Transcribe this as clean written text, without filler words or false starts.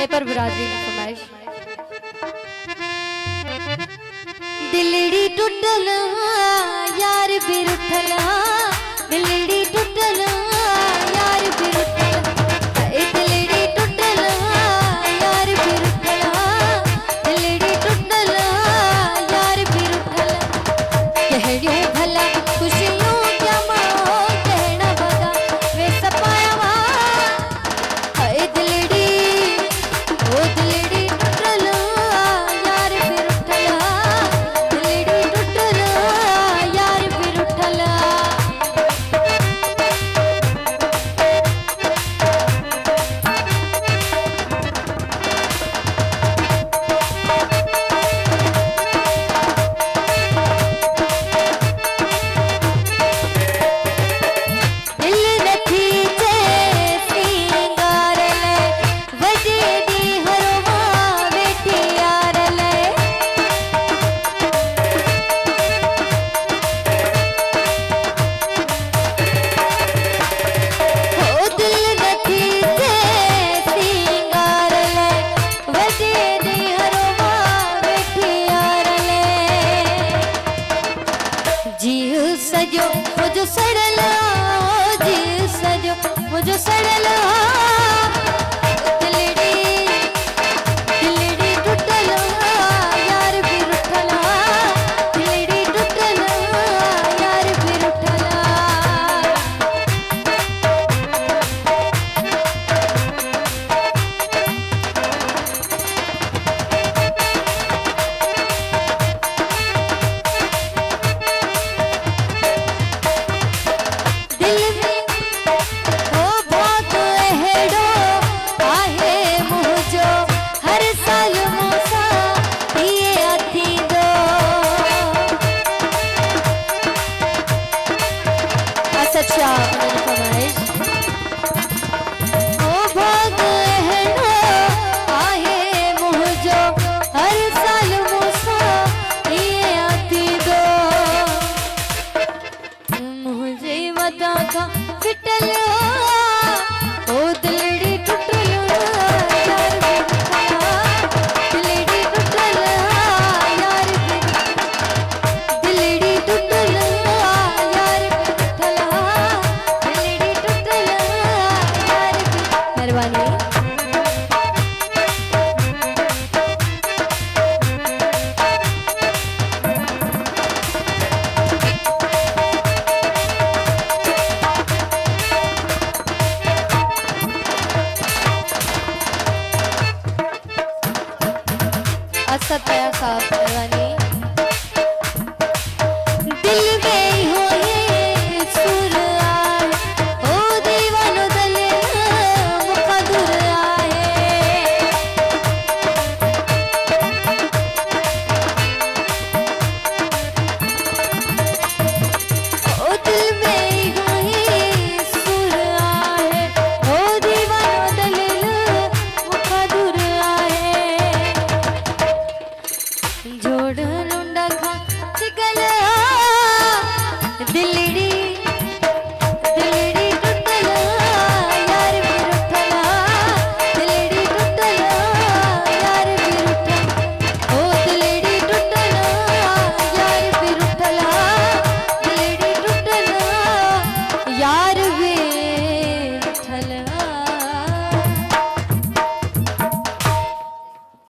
Paper बिरादरी की फरमाइश। दिलड़ी टूटला यार बिरुठला, दिलड़ी टूटला यार बिरुठला, दिलड़ी टूटला यार बिरुठला, दिलड़ी टूटला यार बिरुठला। कहड़ियों भला खुशियों क्या माओ कहना बगा वे सपाया वा, दिलड़ी ओ दिलड़ी टूटला यार बिरुठला, दिलड़ी टूटला यार बिरुठला। सजो मुझो सड़ला, जी सजो मुझो सड़ला, दिलड़ी दिलड़ी टूटला यार बिरुठला, दिलड़ी टूटला यार बिरुठला। सच्चा फरमाइश ओ भाग एहड़ो आहे मुझो हर साल मूसा ये आती दो, मुझे वदा का फिटल ओ दिलड़ी टूटल यार बिरुठला, दिलड़ी टूटल यार दिलड़ी टूटल यार बिरुठला, दिलड़ी टूटल यार। मेहरबानी। असद साहब मेहरबानी।